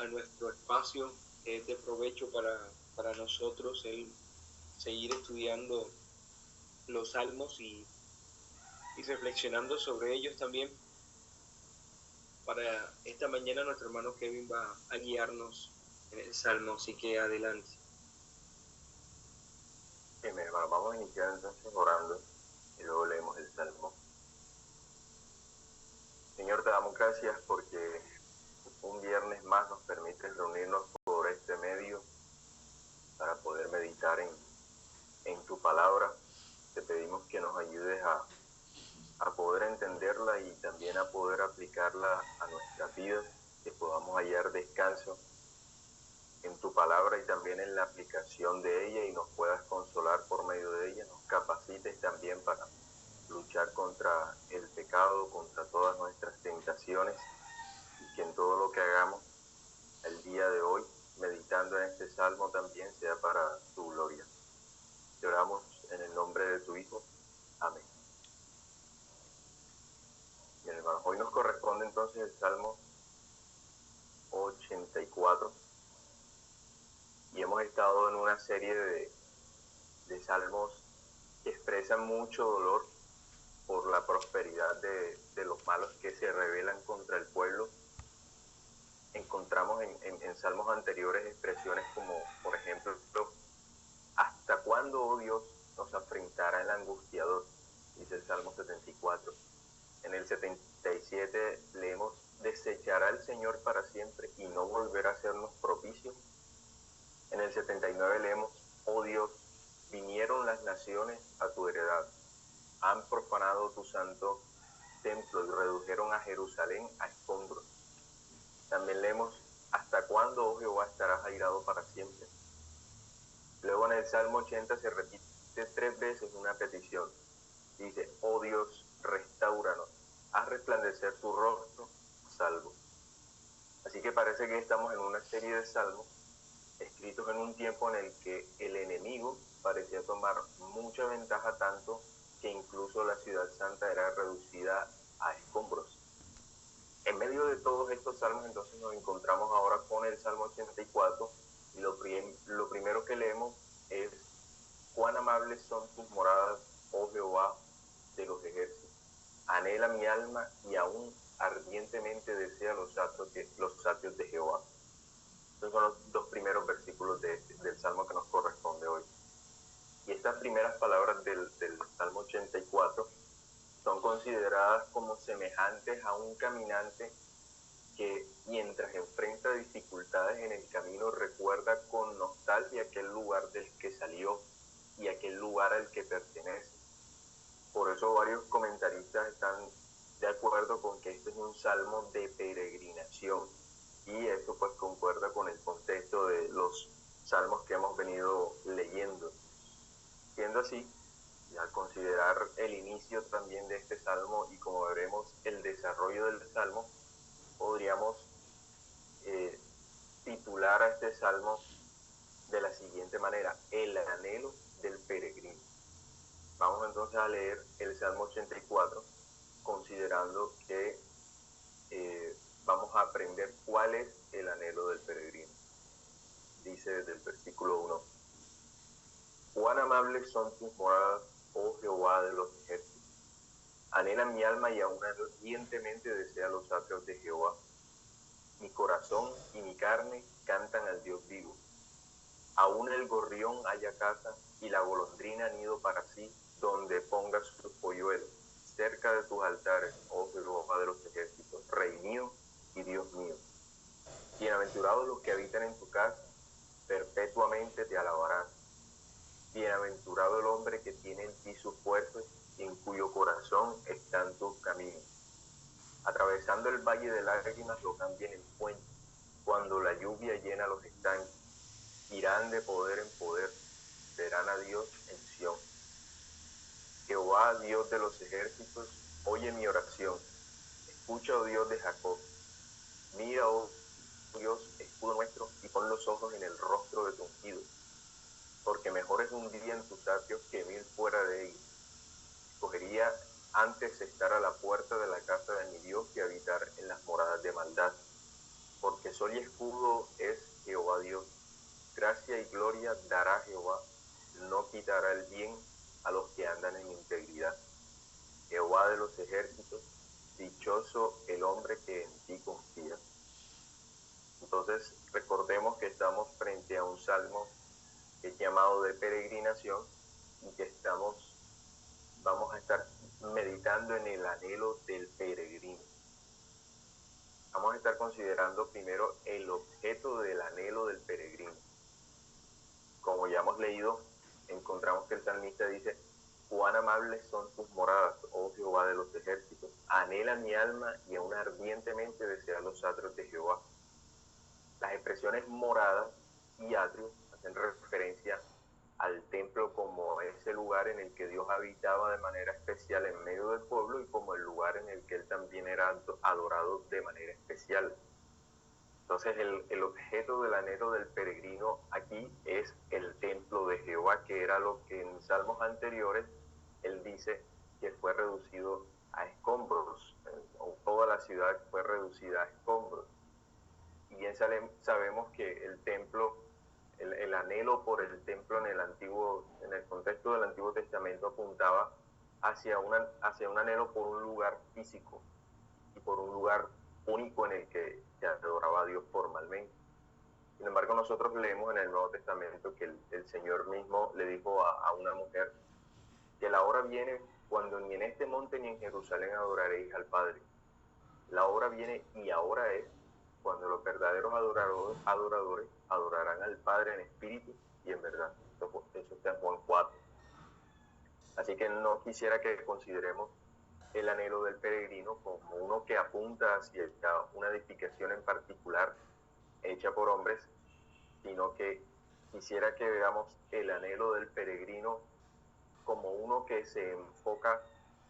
nuestro espacio. Es de provecho para nosotros el seguir estudiando los salmos y reflexionando sobre ellos también. Para esta mañana nuestro hermano Kevin va a guiarnos en el salmo, así que adelante. Bien, hermano, vamos a iniciar entonces orando y luego leemos el salmo. Señor, te damos gracias porque un viernes más nos permites reunirnos por este medio para poder meditar en tu palabra. Te pedimos que nos ayudes a poder entenderla y también a poder aplicarla a nuestras vidas, que podamos hallar descanso en tu palabra y también en la aplicación de ella y nos puedas consolar por medio de ella, nos capacites también para luchar contra el pecado, contra todas nuestras tentaciones y que en todo lo que hagamos el día de hoy, meditando en este salmo también sea para tu gloria. Te oramos en el nombre de tu Hijo. Amén. Bien, hermanos, hoy nos corresponde entonces el Salmo 84 y hemos estado en una serie de salmos que expresan mucho dolor por la prosperidad de los malos que se rebelan contra el pueblo. Encontramos en salmos anteriores expresiones como, por ejemplo, ¿hasta cuándo, oh Dios, nos afrentará el angustiador? Dice el Salmo 74. En el 77 leemos, ¿desechará el Señor para siempre y no volverá a hacernos propicio? En el 79 leemos, oh Dios, vinieron las naciones a tu heredad, han profanado tu santo templo y redujeron a Jerusalén a escombros. También leemos, ¿hasta cuándo, oh Jehová, estarás airado para siempre? Luego en el Salmo 80 se repite 3 veces una petición. Dice, oh Dios, restáuranos, haz resplandecer tu rostro, salvo. Así que parece que estamos en una serie de salmos escritos en un tiempo en el que el enemigo parecía tomar mucha ventaja, tanto que incluso la ciudad santa era reducida a escombros. En medio de todos estos salmos entonces nos encontramos ahora con el Salmo 84 y lo primero que leemos es, cuán amables son tus moradas, oh Jehová de los ejércitos. Anhela mi alma y aún ardientemente desea los atrios de Jehová. Estos son los 2 primeros versículos del Salmo que nos corresponde hoy. Y estas primeras palabras del Salmo 84 son consideradas como semejantes a un caminante que mientras enfrenta dificultades en el camino recuerda con nostalgia aquel lugar del que salió y aquel lugar al que pertenece. Por eso varios comentaristas están de acuerdo con que este es un salmo de peregrinación y esto pues concuerda con el contexto de los salmos que hemos venido leyendo. Siendo así, y al considerar el inicio también de este salmo y como veremos el desarrollo del salmo, podríamos titular a este salmo de la siguiente manera, el anhelo del peregrino. Vamos entonces a leer el Salmo 84, considerando que vamos a aprender cuál es el anhelo del peregrino. Dice desde el versículo 1, cuán amables son tus moradas, oh Jehová de los ejércitos. Anhela mi alma y aún ardientemente desea los atrios de Jehová. Mi corazón y mi carne cantan al Dios vivo. Aún el gorrión halla casa y la golondrina nido para sí, donde ponga sus polluelos, cerca de tus altares, oh Jehová de los ejércitos, Rey mío y Dios mío. Bienaventurados los que habitan en tu casa, perpetuamente te alabarán. Bienaventurado el hombre que tiene en ti sus fuerzas y en cuyo corazón están tus caminos. Atravesando el valle de lágrimas lo cambian en fuente, cuando la lluvia llena los estanques, irán de poder en poder, verán a Dios en Sión. Jehová, Dios de los ejércitos, oye mi oración, escucha, oh Dios de Jacob. Mira, oh Dios, escudo nuestro, y pon los ojos en el rostro de tu ungido, porque mejor es un día en tus atrios que 1000 fuera de ellos. Escogería antes estar a la puerta de la casa de mi Dios que habitar en las moradas de maldad. porque sol y escudo es Jehová Dios. Gracia y gloria dará Jehová, no quitará el bien a los que andan en integridad. Jehová de los ejércitos, dichoso el hombre que en ti confía. Entonces recordemos que estamos frente a un salmo que es llamado de peregrinación y que vamos a estar meditando en el anhelo del peregrino. Vamos a estar considerando primero el objeto del anhelo del peregrino. Como ya hemos leído, encontramos que el salmista dice: cuán amables son tus moradas, oh Jehová de los ejércitos. Anhela mi alma y aún ardientemente desea los atrios de Jehová. Las expresiones moradas y atrios hacen referencia al templo como ese lugar en el que Dios habitaba de manera especial en medio del pueblo y como el lugar en el que él también era adorado de manera especial. Entonces el objeto del anhelo del peregrino aquí es el templo de Jehová, que era lo que en salmos anteriores él dice que fue reducido a escombros, o toda la ciudad fue reducida a escombros. Y bien sabemos que el templo, el anhelo por el templo en el contexto del Antiguo Testamento apuntaba hacia un anhelo por un lugar físico y por un lugar único en el que se adoraba a Dios formalmente. Sin embargo, nosotros leemos en el Nuevo Testamento que el Señor mismo le dijo a una mujer que la hora viene cuando ni en este monte ni en Jerusalén adoraréis al Padre. La hora viene y ahora es cuando los verdaderos adoradores adorarán al Padre en espíritu y en verdad. Eso está en Juan 4. Así que no quisiera que consideremos el anhelo del peregrino como uno que apunta hacia una edificación en particular hecha por hombres, sino que quisiera que veamos el anhelo del peregrino como uno que se enfoca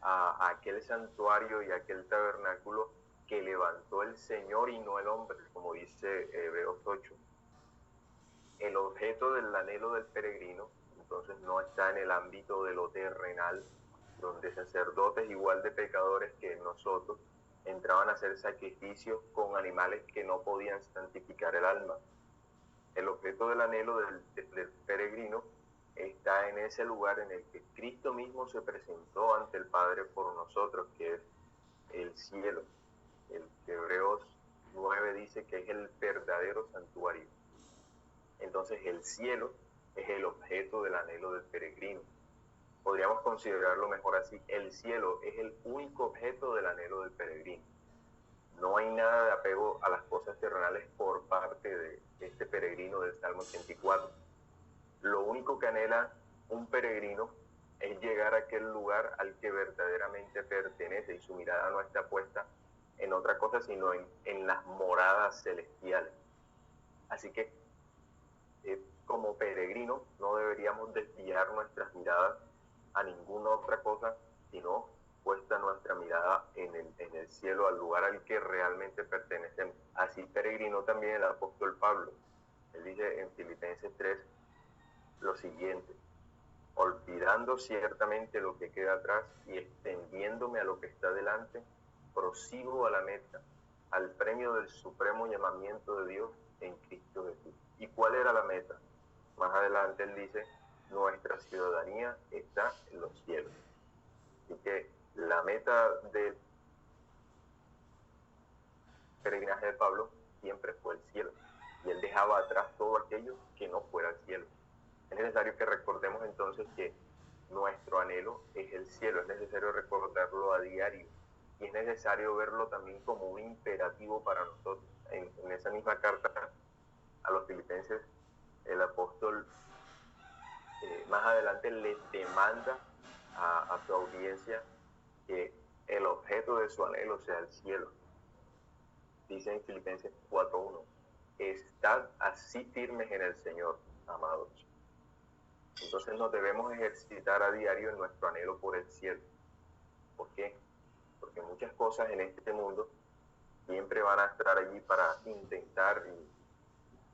a aquel santuario y aquel tabernáculo que levantó el Señor y no el hombre, como dice Hebreos 8. El objeto del anhelo del peregrino entonces no está en el ámbito de lo terrenal, donde sacerdotes igual de pecadores que nosotros entraban a hacer sacrificios con animales que no podían santificar el alma. El objeto del anhelo del peregrino está en ese lugar en el que Cristo mismo se presentó ante el Padre por nosotros, que es el cielo. El que Hebreos 9 dice que es el verdadero santuario. Entonces el cielo es el objeto del anhelo del peregrino. Podríamos considerarlo mejor así: el cielo es el único objeto del anhelo del peregrino. No hay nada de apego a las cosas terrenales por parte de este peregrino del Salmo 84. Lo único que anhela un peregrino es llegar a aquel lugar al que verdaderamente pertenece, y su mirada no está puesta en otra cosa sino en las moradas celestiales. Así que como peregrinos no deberíamos desviar nuestras miradas a ninguna otra cosa, sino puesta nuestra mirada en el cielo, al lugar al que realmente pertenecemos. Así peregrinó también el apóstol Pablo. Él dice en Filipenses 3 lo siguiente: olvidando ciertamente lo que queda atrás y extendiéndome a lo que está delante, prosigo a la meta, al premio del supremo llamamiento de Dios en Cristo Jesús. ¿Y cuál era la meta? Más adelante él dice: nuestra ciudadanía está en los cielos. Así que la meta del peregrinaje de Pablo siempre fue el cielo, y él dejaba atrás todo aquello que no fuera el cielo. Es necesario que recordemos entonces que nuestro anhelo es el cielo, es necesario recordarlo a diario, y es necesario verlo también como un imperativo para nosotros. En esa misma carta a los filipenses, el apóstol más adelante les demanda a su audiencia que el objeto de su anhelo sea el cielo. Dice en Filipenses 4:1: estad así firmes en el Señor, amados. Entonces nos debemos ejercitar a diario en nuestro anhelo por el cielo. ¿Por qué? Porque muchas cosas en este mundo siempre van a estar allí para intentar y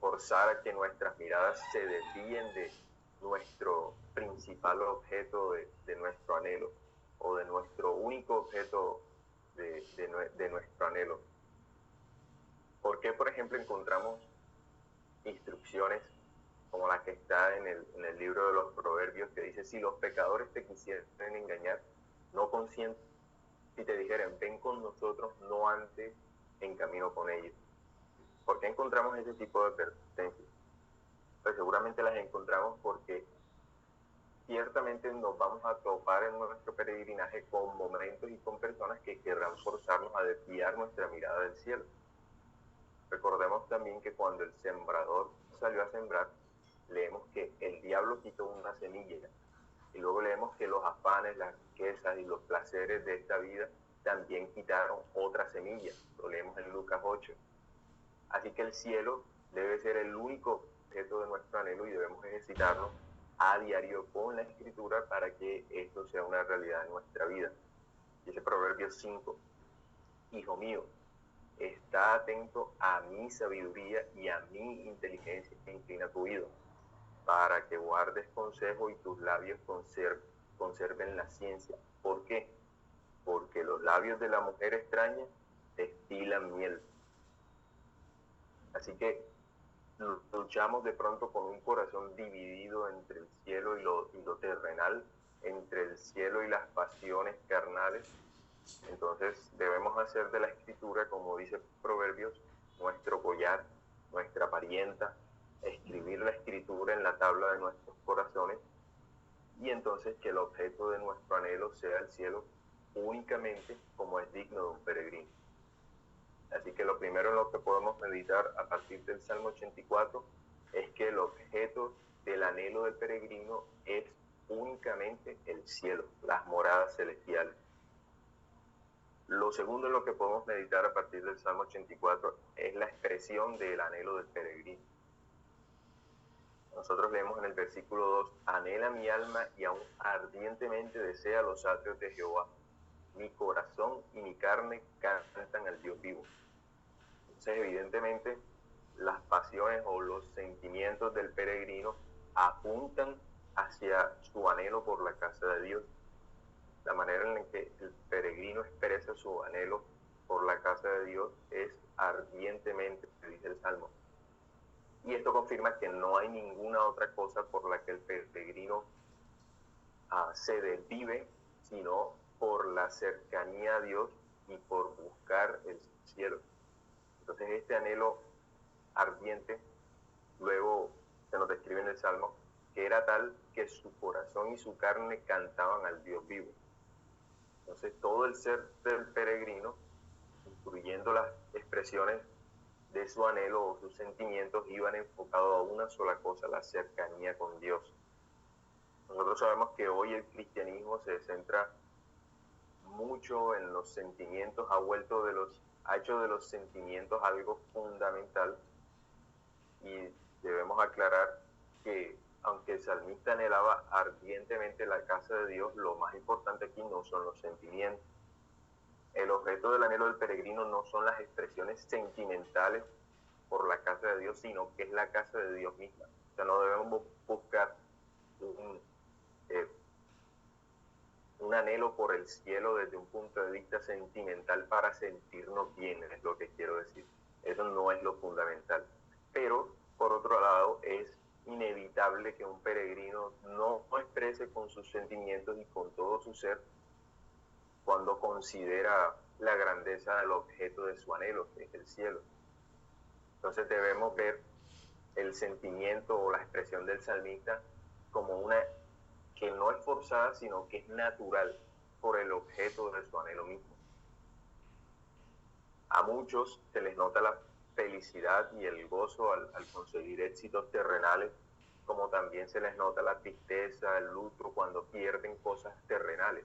forzar a que nuestras miradas se desvíen de nuestro principal objeto de nuestro anhelo, o de nuestro único objeto de nuestro anhelo. ¿Por qué, por ejemplo, encontramos instrucciones como la que está en el libro de los Proverbios, que dice: si los pecadores te quisieran engañar, no consientas, si te dijeran, ven con nosotros, no antes en camino con ellos? ¿Por qué encontramos ese tipo de advertencias? Pues seguramente las encontramos porque ciertamente nos vamos a topar en nuestro peregrinaje con momentos y con personas que querrán forzarnos a desviar nuestra mirada del cielo. Recordemos también que cuando el sembrador salió a sembrar, leemos que el diablo quitó una semilla, y luego leemos que los afanes, las riquezas y los placeres de esta vida también quitaron otra semilla. Lo leemos en Lucas 8. Así que el cielo debe ser el único objeto de nuestro anhelo y debemos ejercitarnos a diario con la Escritura para que esto sea una realidad en nuestra vida. Dice Proverbios 5: hijo mío, está atento a mi sabiduría y a mi inteligencia, que inclina tu oído, para que guardes consejo y tus labios conserven la ciencia. ¿Por qué? Porque los labios de la mujer extraña destilan miel. Así que luchamos de pronto con un corazón dividido entre el cielo y lo terrenal, entre el cielo y las pasiones carnales. Entonces debemos hacer de la Escritura, como dice Proverbios, nuestro collar, nuestra parienta, escribir la Escritura en la tabla de nuestros corazones, y entonces que el objeto de nuestro anhelo sea el cielo únicamente, como es digno de un peregrino. Así que lo primero en lo que podemos meditar a partir del Salmo 84 es que el objeto del anhelo del peregrino es únicamente el cielo, las moradas celestiales. Lo segundo en lo que podemos meditar a partir del Salmo 84 es la expresión del anhelo del peregrino. Nosotros leemos en el versículo 2: anhela mi alma y aún ardientemente desea los atrios de Jehová. Mi corazón y mi carne cantan al Dios vivo. Entonces, evidentemente, las pasiones o los sentimientos del peregrino apuntan hacia su anhelo por la casa de Dios. La manera en la que el peregrino expresa su anhelo por la casa de Dios es ardientemente, dice el Salmo. Y esto confirma que no hay ninguna otra cosa por la que el peregrino se desvive, sino por la cercanía a Dios y por buscar el cielo. Entonces este anhelo ardiente, luego se nos describe en el Salmo, que era tal que su corazón y su carne cantaban al Dios vivo. Entonces todo el ser del peregrino, incluyendo las expresiones de su anhelo o sus sentimientos, iban enfocados a una sola cosa: la cercanía con Dios. Nosotros sabemos que hoy el cristianismo se centra mucho en los sentimientos, ha hecho de los sentimientos algo fundamental, y debemos aclarar que aunque el salmista anhelaba ardientemente la casa de Dios, lo más importante aquí no son los sentimientos. El objeto del anhelo del peregrino no son las expresiones sentimentales por la casa de Dios, sino que es la casa de Dios misma. O sea, no debemos buscar un anhelo por el cielo desde un punto de vista sentimental para sentirnos bien, es lo que quiero decir. Eso no es lo fundamental. Pero, por otro lado, es inevitable que un peregrino no exprese con sus sentimientos y con todo su ser cuando considera la grandeza del objeto de su anhelo, que es el cielo. Entonces debemos ver el sentimiento o la expresión del salmista como una que no es forzada, sino que es natural por el objeto de su anhelo mismo. A muchos se les nota la felicidad y el gozo al conseguir éxitos terrenales, como también se les nota la tristeza, el luto cuando pierden cosas terrenales.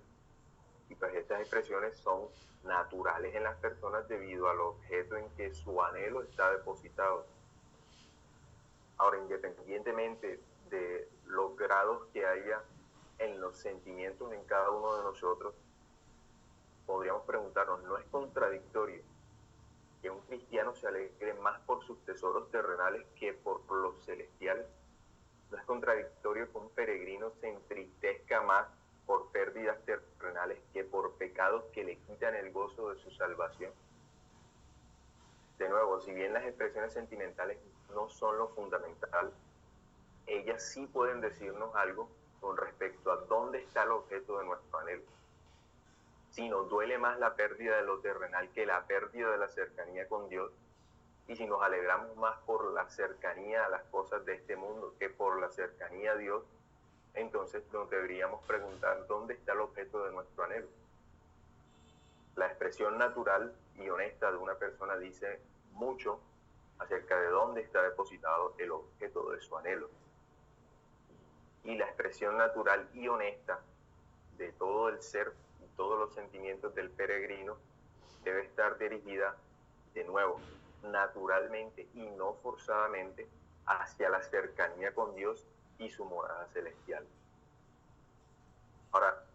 Y pues estas expresiones son naturales en las personas debido al objeto en que su anhelo está depositado. Ahora, independientemente de los grados que haya en los sentimientos en cada uno de nosotros, podríamos preguntarnos, ¿no es contradictorio que un cristiano se alegre más por sus tesoros terrenales que por los celestiales? ¿No es contradictorio que un peregrino se entristezca más por pérdidas terrenales que por pecados que le quitan el gozo de su salvación? De nuevo, si bien las expresiones sentimentales no son lo fundamental, ellas sí pueden decirnos algo con respecto a dónde está el objeto de nuestro anhelo. Si nos duele más la pérdida de lo terrenal que la pérdida de la cercanía con Dios, y si nos alegramos más por la cercanía a las cosas de este mundo que por la cercanía a Dios, entonces nos deberíamos preguntar dónde está el objeto de nuestro anhelo. La expresión natural y honesta de una persona dice mucho acerca de dónde está depositado el objeto de su anhelo. Y la expresión natural y honesta de todo el ser y todos los sentimientos del peregrino debe estar dirigida, de nuevo, naturalmente y no forzadamente, hacia la cercanía con Dios y su morada celestial. Ahora,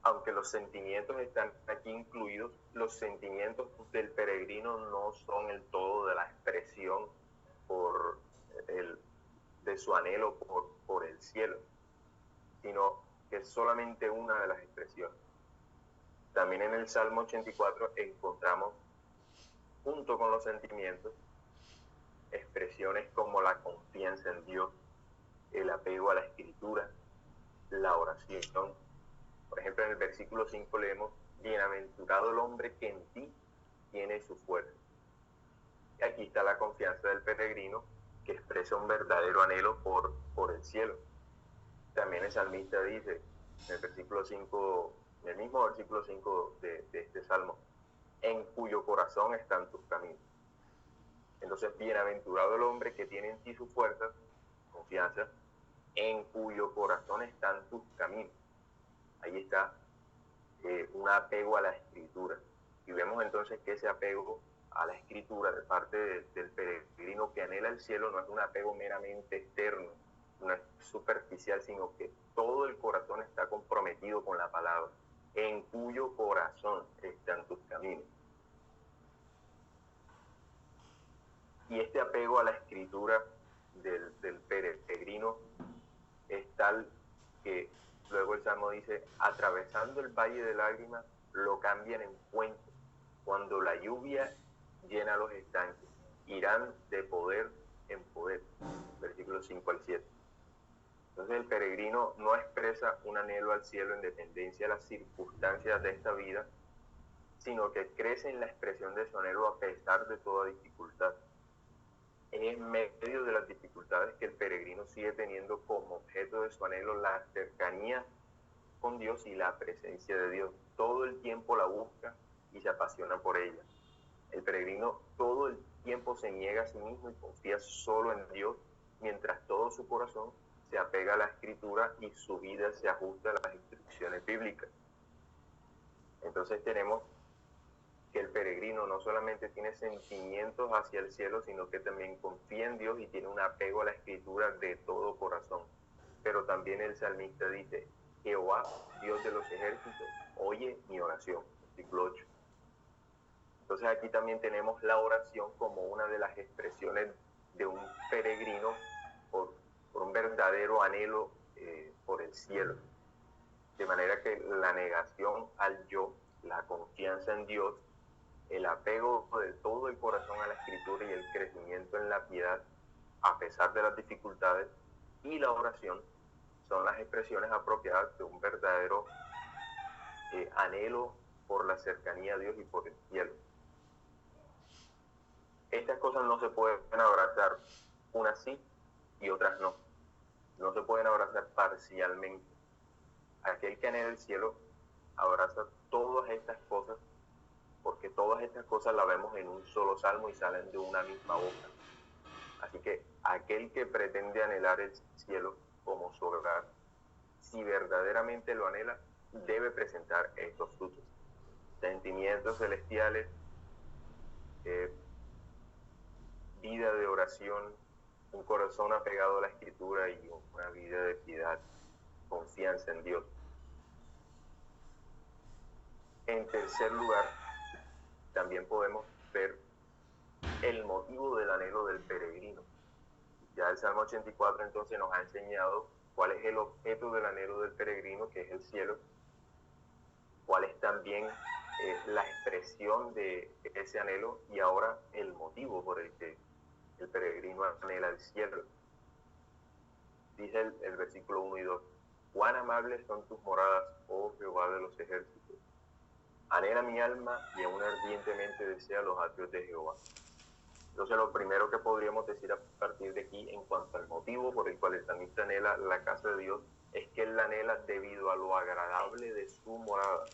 aunque los sentimientos están aquí incluidos, los sentimientos del peregrino no son el todo de la expresión de su anhelo por el cielo, sino que es solamente una de las expresiones. También en el Salmo 84 encontramos, junto con los sentimientos, expresiones como la confianza en Dios, el apego a la Escritura, la oración. Por ejemplo, en el versículo 5 leemos: bienaventurado el hombre que en ti tiene su fuerza. Y aquí está la confianza del peregrino, que expresa un verdadero anhelo por el cielo. También el salmista dice, en el versículo 5, en el mismo versículo 5 de este salmo: en cuyo corazón están tus caminos. Entonces, bienaventurado el hombre que tiene en ti su fuerza, confianza, en cuyo corazón están tus caminos. Ahí está un apego a la Escritura. Y vemos entonces que ese apego a la Escritura de parte del peregrino que anhela el cielo no es un apego meramente externo, no es superficial, sino que todo el corazón está comprometido con la palabra, en cuyo corazón están tus caminos. Y este apego a la Escritura del peregrino es tal que luego el Salmo dice: atravesando el valle de lágrimas lo cambian en fuente, cuando la lluvia llena los estanques, irán de poder en poder. Versículos 5 al 7. Entonces el peregrino no expresa un anhelo al cielo en dependencia de las circunstancias de esta vida, sino que crece en la expresión de su anhelo a pesar de toda dificultad. Es en medio de las dificultades que el peregrino sigue teniendo como objeto de su anhelo la cercanía con Dios y la presencia de Dios. Todo el tiempo la busca y se apasiona por ella. El peregrino todo el tiempo se niega a sí mismo y confía solo en Dios, mientras todo su corazón se apega a la Escritura y su vida se ajusta a las instrucciones bíblicas. Entonces tenemos que el peregrino no solamente tiene sentimientos hacia el cielo, sino que también confía en Dios y tiene un apego a la Escritura de todo corazón. Pero también el salmista dice: Jehová, Dios de los ejércitos, oye mi oración. Versículo 8. Entonces aquí también tenemos la oración como una de las expresiones de un peregrino por un verdadero anhelo por el cielo. De manera que la negación al yo, la confianza en Dios, el apego de todo el corazón a la Escritura y el crecimiento en la piedad a pesar de las dificultades, y la oración son las expresiones apropiadas de un verdadero anhelo por la cercanía a Dios y por el cielo. Estas cosas no se pueden abrazar, unas sí y otras no. No se pueden abrazar parcialmente. Aquel que anhela el cielo abraza todas estas cosas, porque todas estas cosas las vemos en un solo salmo y salen de una misma boca. Así que aquel que pretende anhelar el cielo como su hogar, si verdaderamente lo anhela, debe presentar estos frutos: sentimientos celestiales, vida de oración, un corazón apegado a la Escritura y una vida de piedad, confianza en Dios. En tercer lugar, también podemos ver el motivo del anhelo del peregrino. Ya el Salmo 84 entonces nos ha enseñado cuál es el objeto del anhelo del peregrino, que es el cielo, cuál es también la expresión de ese anhelo y ahora el motivo por el que el peregrino anhela el cielo. Dice el versículo 1 y 2, cuán amables son tus moradas, oh Jehová de los ejércitos. Anhela mi alma y aún ardientemente desea los atrios de Jehová. Entonces lo primero que podríamos decir a partir de aquí en cuanto al motivo por el cual el salmista anhela la casa de Dios es que él la anhela debido a lo agradable de su morada.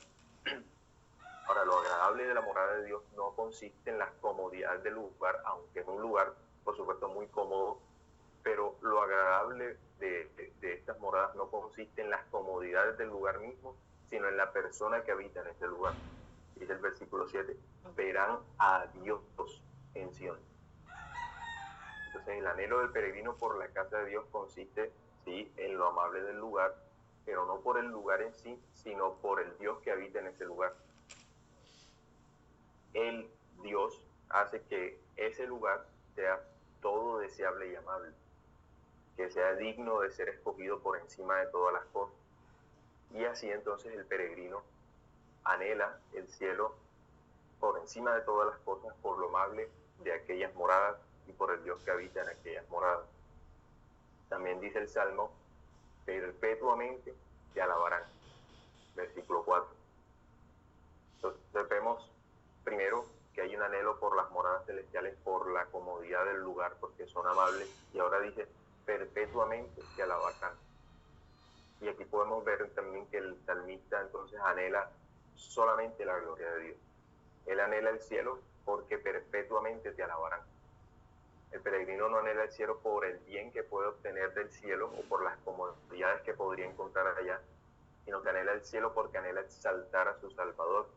Ahora, lo agradable de la morada de Dios no consiste en las comodidades del lugar, aunque es un lugar, por supuesto, muy cómodo, pero lo agradable de estas moradas no consiste en las comodidades del lugar mismo, sino en la persona que habita en ese lugar. Dice el versículo 7, verán a Dios en Sion. Entonces el anhelo del peregrino por la casa de Dios consiste, sí, en lo amable del lugar, pero no por el lugar en sí, sino por el Dios que habita en ese lugar. El Dios hace que ese lugar sea todo deseable y amable, que sea digno de ser escogido por encima de todas las cosas. Y así entonces el peregrino anhela el cielo por encima de todas las cosas, por lo amable de aquellas moradas y por el Dios que habita en aquellas moradas. También dice el Salmo, perpetuamente te alabarán. Versículo 4. Entonces vemos primero que hay un anhelo por las moradas celestiales, por la comodidad del lugar, porque son amables, y ahora dice, perpetuamente te alabarán. Y aquí podemos ver también que el salmista entonces anhela solamente la gloria de Dios. Él anhela el cielo porque perpetuamente te alabarán. El peregrino no anhela el cielo por el bien que puede obtener del cielo o por las comodidades que podría encontrar allá, sino que anhela el cielo porque anhela exaltar a su Salvador.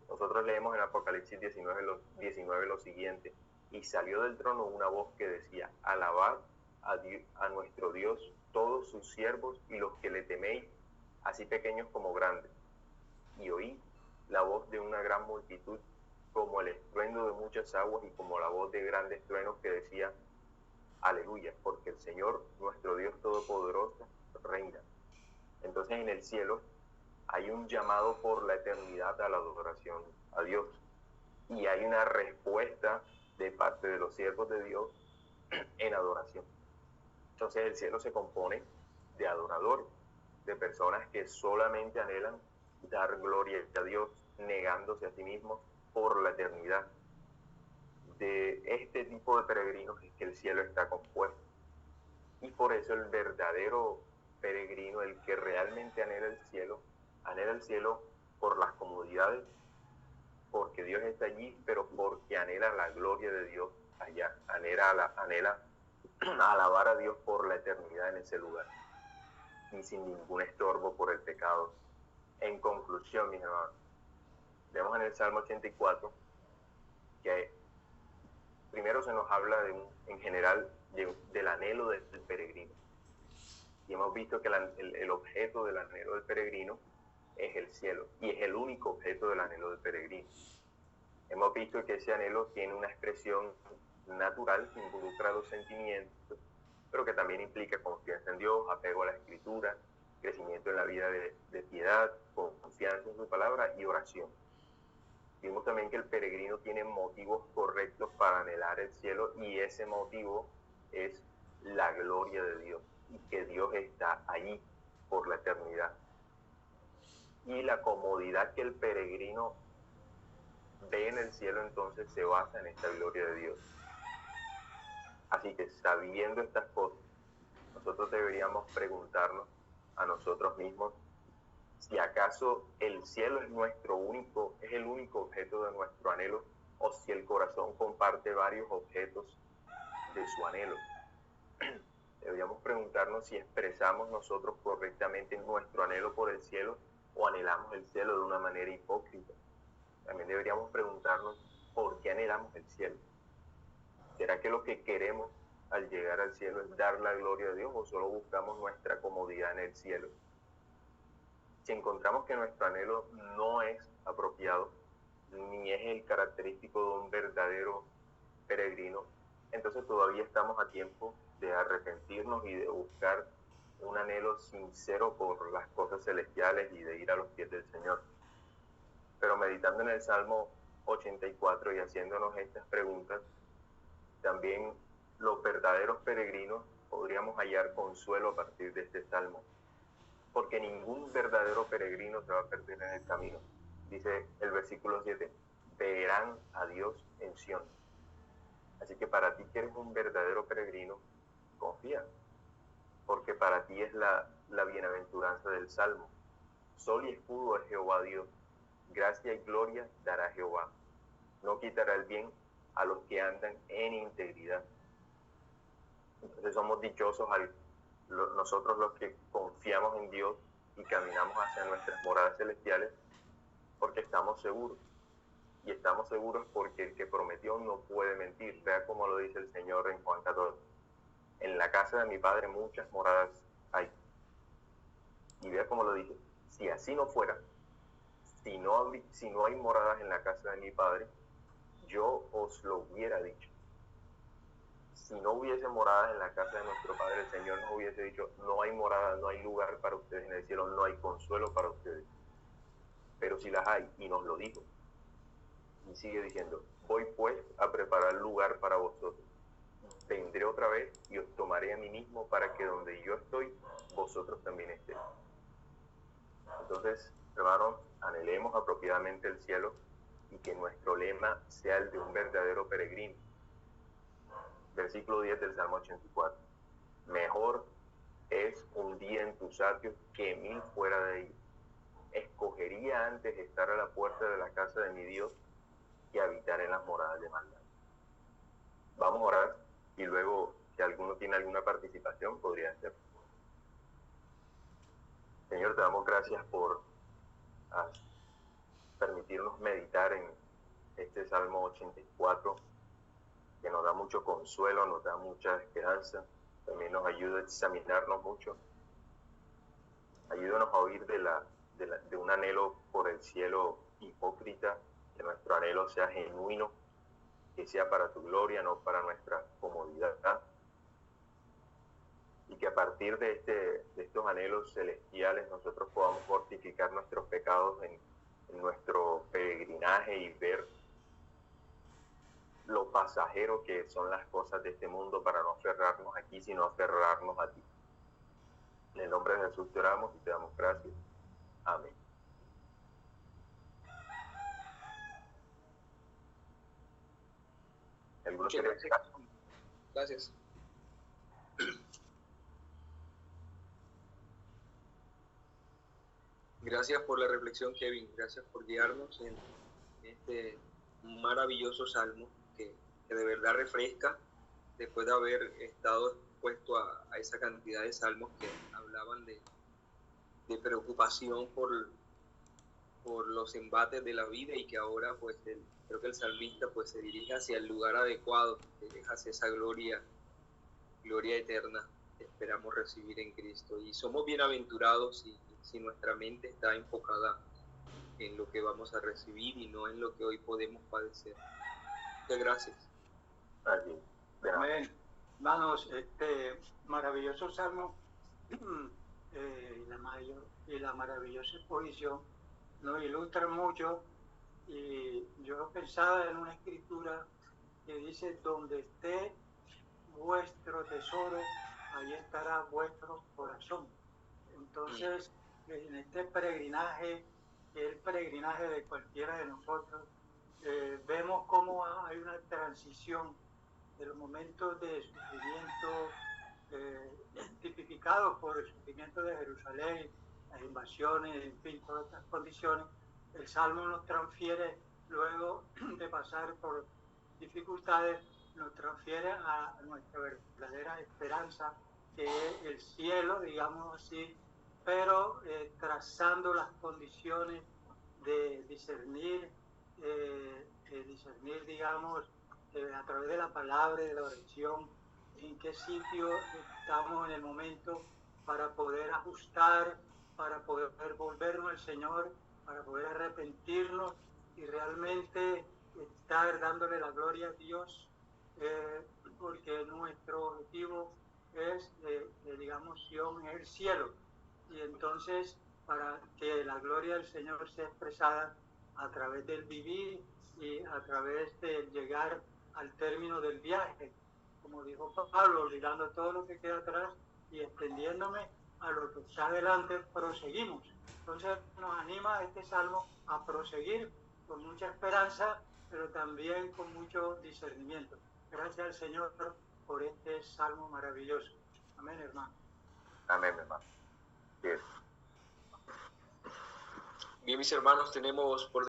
Nosotros leemos en Apocalipsis 19 lo siguiente, y salió del trono una voz que decía, alabad a nuestro Dios todos sus siervos y los que le teméis, así pequeños como grandes. Y oí la voz de una gran multitud, como el estruendo de muchas aguas y como la voz de grandes truenos que decía, aleluya, porque el Señor, nuestro Dios Todopoderoso, reina. Entonces en el cielo hay un llamado por la eternidad a la adoración a Dios. Y hay una respuesta de parte de los siervos de Dios en adoración. Entonces el cielo se compone de adoradores, de personas que solamente anhelan dar gloria a Dios, negándose a sí mismos por la eternidad. De este tipo de peregrinos es que el cielo está compuesto. Y por eso el verdadero peregrino, el que realmente anhela el cielo por las comodidades, porque Dios está allí, pero porque anhela la gloria de Dios allá, anhela alabar a Dios por la eternidad en ese lugar, y sin ningún estorbo por el pecado. En conclusión, mis hermanos, vemos en el Salmo 84 que primero se nos habla en general del anhelo del peregrino. Y hemos visto que el objeto del anhelo del peregrino es el cielo, y es el único objeto del anhelo del peregrino. Hemos visto que ese anhelo tiene una expresión natural que involucra los sentimientos, pero que también implica confianza en Dios, apego a la Escritura, crecimiento en la vida de piedad, confianza en su palabra y oración. Vimos también que el peregrino tiene motivos correctos para anhelar el cielo, y ese motivo es la gloria de Dios, y que Dios está allí por la eternidad. Y la comodidad que el peregrino ve en el cielo entonces se basa en esta gloria de Dios. Así que sabiendo estas cosas, nosotros deberíamos preguntarnos a nosotros mismos si acaso el cielo es el único objeto de nuestro anhelo, o si el corazón comparte varios objetos de su anhelo. Deberíamos preguntarnos si expresamos nosotros correctamente nuestro anhelo por el cielo o anhelamos el cielo de una manera hipócrita. También deberíamos preguntarnos por qué anhelamos el cielo. ¿Será que lo que queremos al llegar al cielo es dar la gloria a Dios, o solo buscamos nuestra comodidad en el cielo? Si encontramos que nuestro anhelo no es apropiado, ni es el característico de un verdadero peregrino, entonces todavía estamos a tiempo de arrepentirnos y de buscar un anhelo sincero por las cosas celestiales y de ir a los pies del Señor. Pero meditando en el Salmo 84 y haciéndonos estas preguntas, también los verdaderos peregrinos podríamos hallar consuelo a partir de este Salmo, porque ningún verdadero peregrino se va a perder en el camino. Dice el versículo 7, verán a Dios en Sión. Así que para ti que eres un verdadero peregrino, confía, porque para ti es la bienaventuranza del Salmo. Sol y escudo es Jehová Dios, gracia y gloria dará Jehová. No quitará el bien a los que andan en integridad. Entonces somos dichosos nosotros los que confiamos en Dios y caminamos hacia nuestras moradas celestiales, porque estamos seguros. Y estamos seguros porque el que prometió no puede mentir. Vea cómo lo dice el Señor en Juan 14. En la casa de mi Padre muchas moradas hay. Y vea cómo lo dice. Si así no fuera, si no hay moradas en la casa de mi Padre, yo os lo hubiera dicho. Si no hubiese moradas en la casa de nuestro Padre, el Señor nos hubiese dicho, no hay moradas, no hay lugar para ustedes en el cielo, no hay consuelo para ustedes. Pero si las hay, y nos lo dijo. Y sigue diciendo, voy pues a preparar lugar para vosotros. Vendré otra vez y os tomaré a mí mismo para que donde yo estoy, vosotros también estéis. Entonces, hermanos, anhelemos apropiadamente el cielo y que nuestro lema sea el de un verdadero peregrino. Versículo 10 del Salmo 84. Mejor es un día en tus atrios que 1000 fuera de ellos. Escogería antes estar a la puerta de la casa de mi Dios que habitar en las moradas de maldad. Vamos a orar y luego, si alguno tiene alguna participación, podría hacer. Señor, te damos gracias por permitirnos meditar en este Salmo 84, que nos da mucho consuelo, nos da mucha esperanza, también nos ayuda a examinarnos mucho. Ayúdanos a huir de un anhelo por el cielo hipócrita, que nuestro anhelo sea genuino, que sea para tu gloria, no para nuestra comodidad. Y que a partir de estos anhelos celestiales nosotros podamos mortificar nuestros pecados en nuestro peregrinaje y ver lo pasajero que son las cosas de este mundo para no aferrarnos aquí, sino aferrarnos a ti. En el nombre de Jesús te oramos y te damos gracias. Amén. Muchas gracias. Gracias. Gracias por la reflexión, Kevin. Gracias por guiarnos en este maravilloso salmo que de verdad refresca después de haber estado expuesto a esa cantidad de salmos que hablaban de preocupación por los embates de la vida, y que ahora pues creo que el salmista pues se dirige hacia el lugar adecuado, se dirige hacia esa gloria eterna que esperamos recibir en Cristo. Y somos bienaventurados si nuestra mente está enfocada en lo que vamos a recibir y no en lo que hoy podemos padecer. Muchas gracias. Amén. Hermanos, este maravilloso salmo y la maravillosa exposición nos ilustra mucho. Y yo pensaba en una escritura que dice, donde esté vuestro tesoro, ahí estará vuestro corazón. Entonces, en este peregrinaje, que es el peregrinaje de cualquiera de nosotros, vemos cómo hay una transición de los momentos de sufrimiento tipificados por el sufrimiento de Jerusalén, las invasiones, en fin, todas estas condiciones. El Salmo nos transfiere, luego de pasar por dificultades, nos transfiere a nuestra verdadera esperanza, que es el cielo, digamos así, pero trazando las condiciones de discernir, digamos, a través de la palabra y de la oración, en qué sitio estamos en el momento para poder ajustar, para poder volvernos al Señor, para poder arrepentirnos y realmente estar dándole la gloria a Dios, porque nuestro objetivo es, digamos, Sion es el cielo. Y entonces, para que la gloria del Señor sea expresada, a través del vivir y a través del llegar al término del viaje. Como dijo Pablo, olvidando todo lo que queda atrás y extendiéndome a lo que está adelante, proseguimos. Entonces nos anima este salmo a proseguir con mucha esperanza, pero también con mucho discernimiento. Gracias al Señor por este salmo maravilloso. Amén, hermano. Amén, hermano. Bien. Bien, mis hermanos, tenemos por